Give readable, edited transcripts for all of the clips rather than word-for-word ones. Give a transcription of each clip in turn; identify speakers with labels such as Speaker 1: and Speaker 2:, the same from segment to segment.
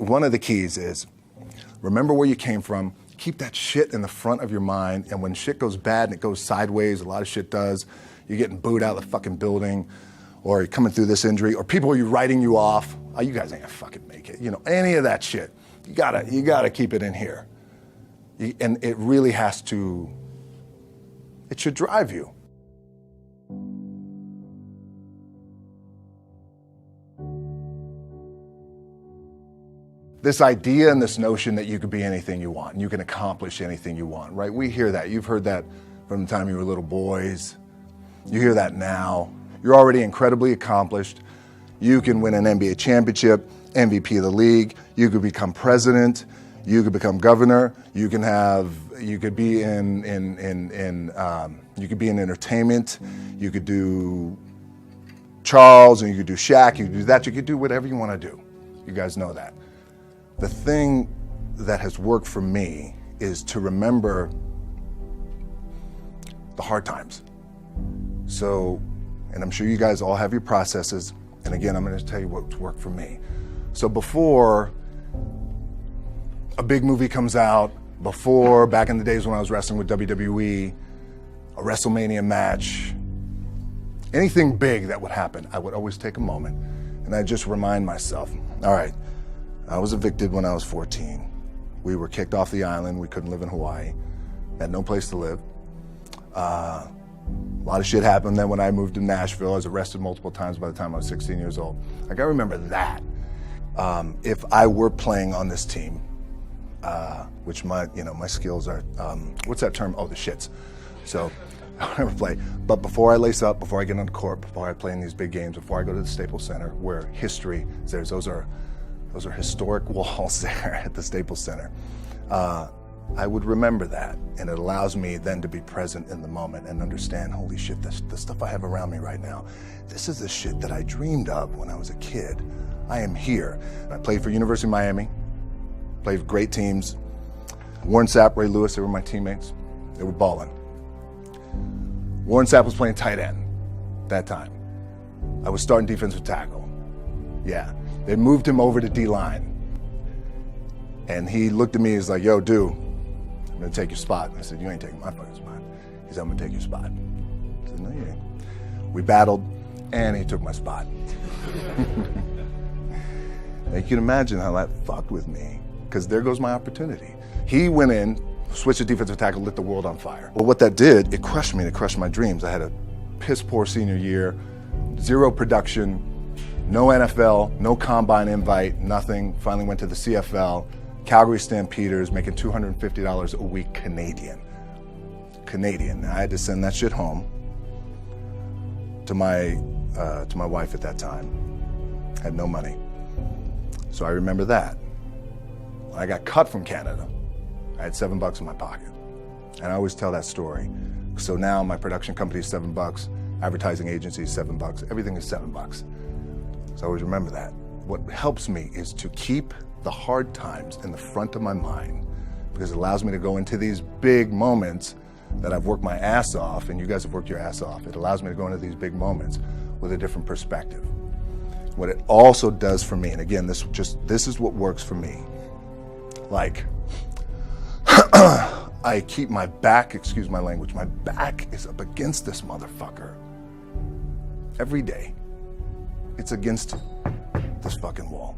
Speaker 1: one of the keys is remember where you came from. Keep that shit in the front of your mind. And when shit goes bad and it goes sideways, a lot of shit does, you're getting booed out of the fucking building, or you're coming through this injury, or people are writing you off. Oh, you guys ain't gonna fucking make it. You know, any of that shit. You gotta keep it in here. And it really has to, it should drive you. This idea and this notion that you could be anything you want and you can accomplish anything you want, right? We hear that. You've heard that from the time you were little boys. You hear that now. You're already incredibly accomplished. You can win an NBA championship, MVP of the league. You could become president. You could become governor. You could be in entertainment. You could do Charles, and you could do Shaq. You could do that. You could do whatever you want to do. You guys know that. The thing that has worked for me is to remember the hard times. So, and I'm sure you guys all have your processes. And again, I'm going to tell you what's worked for me. So before a big movie comes out, before back in the days when I was wrestling with WWE, a WrestleMania match, anything big that would happen, I would always take a moment and I'd just remind myself, all right, I was evicted when I was 14. We were kicked off the island. We couldn't live in Hawaii. Had no place to live. A lot of shit happened. Then when I moved to Nashville, I was arrested multiple times by the time I was 16 years old. Like, I remember that. If I were playing on this team, which my skills are, what's that term? Oh, the shits. So I never play. But before I lace up, before I get on the court, before I play in these big games, before I go to the Staples Center, where history is there, those are historic walls there at the Staples Center. I would remember that, and it allows me then to be present in the moment and understand, holy shit, the stuff I have around me right now, this is the shit that I dreamed of when I was a kid. I am here. I played for University of Miami, played for great teams. Warren Sapp, Ray Lewis, they were my teammates. They were balling. Warren Sapp was playing tight end that time. I was starting defensive tackle. Yeah. They moved him over to D-line. And he looked at me, he's like, yo, dude, I'm gonna take your spot. And I said, you ain't taking my fucking spot. He said, I'm gonna take your spot. I said, no, you ain't. We battled, and he took my spot. Now, you can imagine how that fucked with me, because there goes my opportunity. He went in, switched to defensive tackle, lit the world on fire. Well, what that did, it crushed me, it crushed my dreams. I had a piss poor senior year, zero production, no NFL, no combine invite, nothing. Finally went to the CFL, Calgary Stampeders, making $250 a week Canadian. Now, I had to send that shit home to my wife at that time. Had no money. So I remember that. When I got cut from Canada, I had $7 in my pocket. And I always tell that story. So now my production company is $7, advertising agency is $7, everything is $7. So I always remember that. What helps me is to keep the hard times in the front of my mind, because it allows me to go into these big moments that I've worked my ass off, and you guys have worked your ass off. It allows me to go into these big moments with a different perspective. What it also does for me, and again, this is what works for me. Like, I keep my back, excuse my language, my back is up against this motherfucker every day. It's against this fucking wall.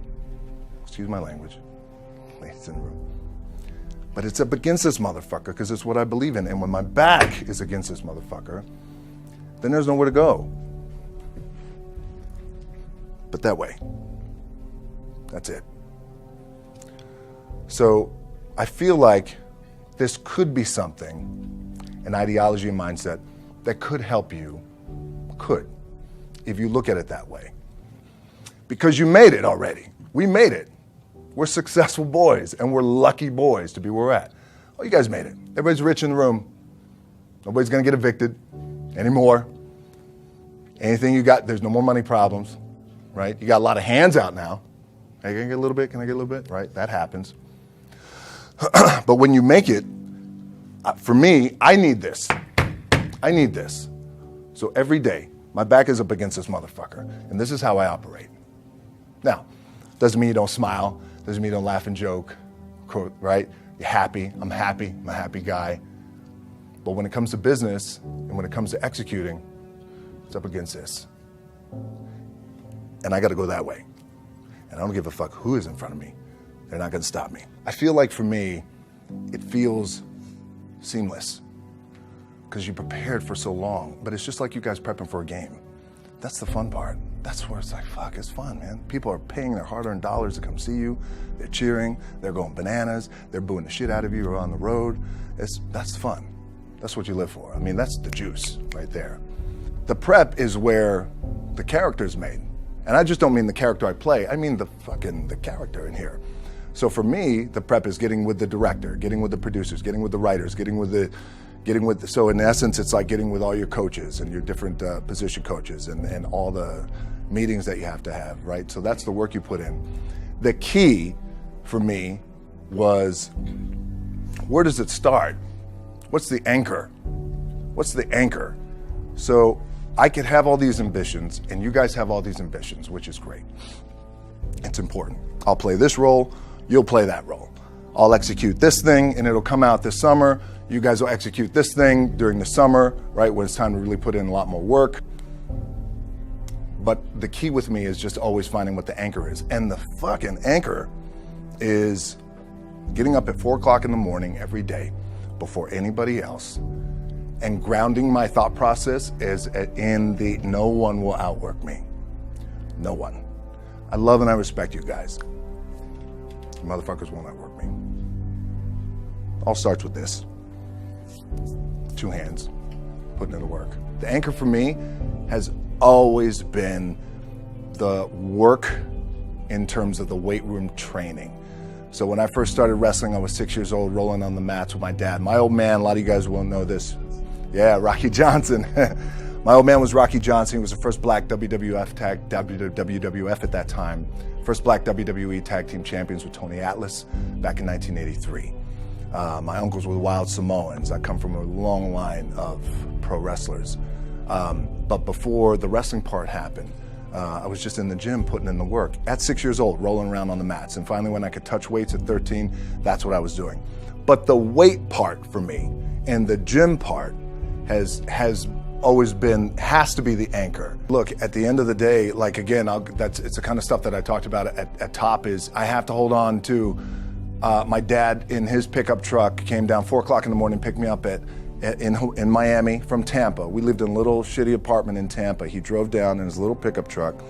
Speaker 1: Excuse my language, ladies in the room. But it's up against this motherfucker because it's what I believe in. And when my back is against this motherfucker, then there's nowhere to go. But that way. That's it. So I feel like this could be something, an ideology and mindset that could help you, if you look at it that way. Because you made it already. We made it. We're successful boys, and we're lucky boys to be where we're at. Oh, you guys made it. Everybody's rich in the room. Nobody's going to get evicted anymore. Anything you got, there's no more money problems, right? You got a lot of hands out now. Hey, can I get a little bit? Can I get a little bit? Right? That happens. But when you make it, for me, I need this. I need this. So every day, my back is up against this motherfucker, and this is how I operate. Now, doesn't mean you don't smile. Doesn't mean you don't laugh and joke, right? You're happy, I'm a happy guy. But when it comes to business and when it comes to executing, it's up against this. And I gotta go that way. And I don't give a fuck who is in front of me. They're not gonna stop me. I feel like for me, it feels seamless because you prepared for so long, but it's just like you guys prepping for a game. That's the fun part. That's where it's like, fuck, it's fun, man. People are paying their hard-earned dollars to come see you. They're cheering, they're going bananas, they're booing the shit out of you or on the road. That's fun. That's what you live for. I mean, that's the juice right there. The prep is where the character's made. And I just don't mean the character I play, I mean the character in here. So for me, the prep is getting with the director, getting with the producers, getting with the writers, so in essence, it's like getting with all your coaches and your different position coaches and all the meetings that you have to have, right? So that's the work you put in. The key for me was, where does it start? What's the anchor? What's the anchor? So I could have all these ambitions and you guys have all these ambitions, which is great. It's important. I'll play this role, you'll play that role. I'll execute this thing and it'll come out this summer. You guys will execute this thing during the summer, right, when it's time to really put in a lot more work. But the key with me is just always finding what the anchor is. And the fucking anchor is getting up at 4 o'clock in the morning every day before anybody else and grounding my thought process is in the no one will outwork me. No one. I love and I respect you guys. You motherfuckers won't outwork me. All starts with this. 2 hands, putting in the work. The anchor for me has always been the work in terms of the weight room training. So when I first started wrestling, I was 6 years old, rolling on the mats with my dad. My old man, a lot of you guys won't know this. Yeah, Rocky Johnson. My old man was Rocky Johnson. He was the first black WWF at that time. First black WWE tag team champions with Tony Atlas back in 1983. My uncles were wild Samoans. I come from a long line of pro wrestlers. But before the wrestling part happened, I was just in the gym putting in the work. At 6 years old, rolling around on the mats. And finally, when I could touch weights at 13, that's what I was doing. But the weight part for me and the gym part has always has to be the anchor. Look, at the end of the day, like again, it's the kind of stuff that I talked about at top is I have to hold on to my dad in his pickup truck came down 4 o'clock in the morning, picked me up in Miami from Tampa. We lived in a little shitty apartment in Tampa. He drove down in his little pickup truck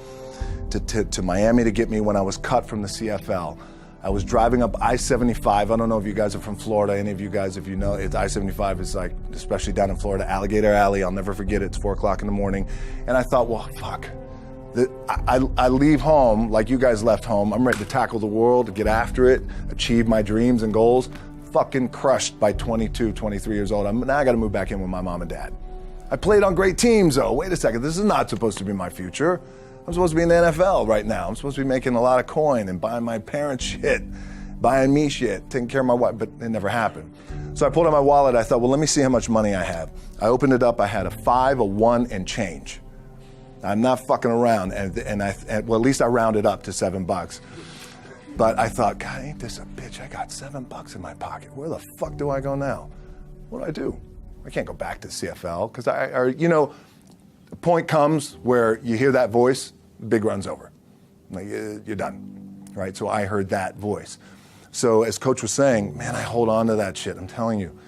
Speaker 1: to Miami to get me when I was cut from the CFL. I was driving up I-75. I don't know if you guys are from Florida. Any of you guys, if you know, I-75 is like, especially down in Florida, Alligator Alley. I'll never forget it. It's 4 o'clock in the morning. And I thought, well, fuck. I leave home like you guys left home. I'm ready to tackle the world, to get after it, achieve my dreams and goals. Fucking crushed by 22, 23 years old. Now I got to move back in with my mom and dad. I played on great teams, though. Wait a second. This is not supposed to be my future. I'm supposed to be in the NFL right now. I'm supposed to be making a lot of coin and buying my parents shit, buying me shit, taking care of my wife, but it never happened. So I pulled out my wallet. I thought, well, let me see how much money I have. I opened it up. I had a 5, a 1, and change. I'm not fucking around, and well, at least I rounded up to $7. But I thought, God, ain't this a bitch? I got $7 in my pocket. Where the fuck do I go now? What do? I can't go back to CFL because the point comes where you hear that voice, the big run's over. Like, you're done, right? So I heard that voice. So as Coach was saying, man, I hold on to that shit. I'm telling you,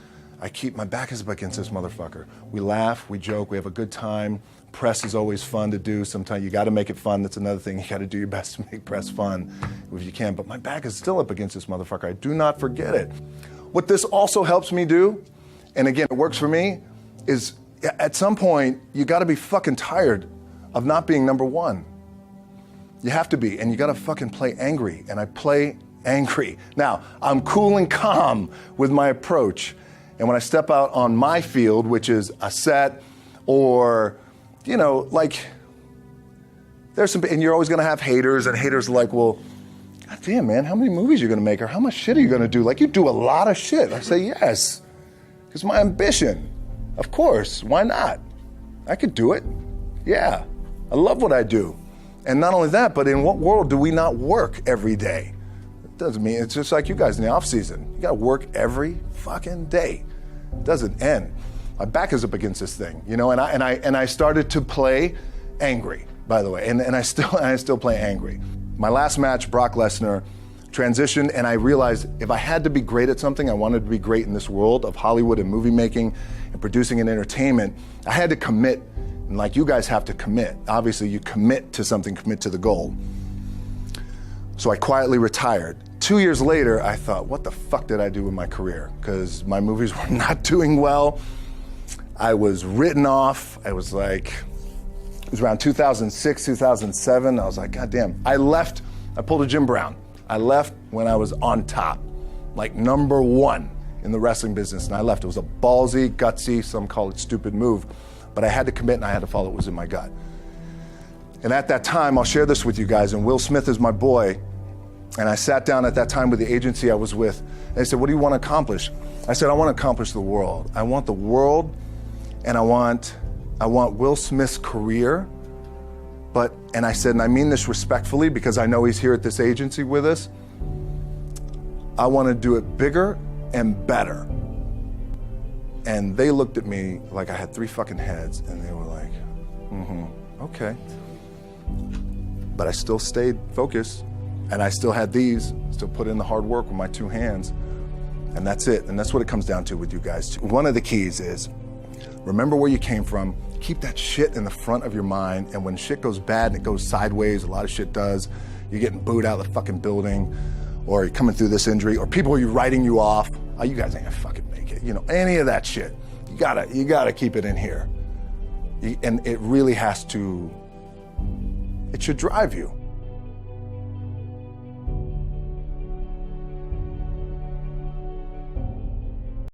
Speaker 1: my back is up against this motherfucker. We laugh, we joke, we have a good time. Press is always fun to do. Sometimes you got to make it fun. That's another thing. You got to do your best to make press fun if you can. But my back is still up against this motherfucker. I do not forget it. What this also helps me do, and again, it works for me, is at some point, you got to be fucking tired of not being number one. You have to be, and you got to fucking play angry. And I play angry. Now, I'm cool and calm with my approach. And when I step out on my field, which is a set or, there's some, and you're always going to have haters, and haters are like, well, God damn, man, how many movies are you going to make, or how much shit are you going to do? Like, you do a lot of shit. I say, yes, it's my ambition. Of course, why not? I could do it. Yeah, I love what I do. And not only that, but in what world do we not work every day? Doesn't mean, it's just like you guys in the off season. You gotta work every fucking day. It doesn't end. My back is up against this thing, you know, and I started to play angry, by the way, and I still play angry. My last match, Brock Lesnar, transitioned, and I realized if I had to be great at something, I wanted to be great in this world of Hollywood and movie making and producing and entertainment, I had to commit, and like you guys have to commit. Obviously, you commit to something, commit to the goal. So I quietly retired. 2 years later, I thought, what the fuck did I do with my career? Because my movies were not doing well. I was written off. I was like, it was around 2006, 2007. I was like, God damn. I left, I pulled a Jim Brown. I left when I was on top, like #1 in the wrestling business, and I left. It was a ballsy, gutsy, some call it stupid move, but I had to commit and I had to follow what was in my gut. And at that time, I'll share this with you guys, and Will Smith is my boy, and I sat down at that time with the agency I was with, and they said, what do you want to accomplish? I said, I want to accomplish the world. I want the world, and I want Will Smith's career, and I said, and I mean this respectfully because I know he's here at this agency with us, I want to do it bigger and better. And they looked at me like I had 3 fucking heads, and they were like, okay. But I still stayed focused, and I still had still put in the hard work with my 2 hands, and that's it. And that's what it comes down to with you guys. One of the keys is, remember where you came from, keep that shit in the front of your mind, and when shit goes bad and it goes sideways, a lot of shit does, you're getting booed out of the fucking building, or you're coming through this injury, or people are writing you off, oh, you guys ain't gonna fucking make it, you know, any of that shit. You gotta keep it in here. And it really has to, it should drive you.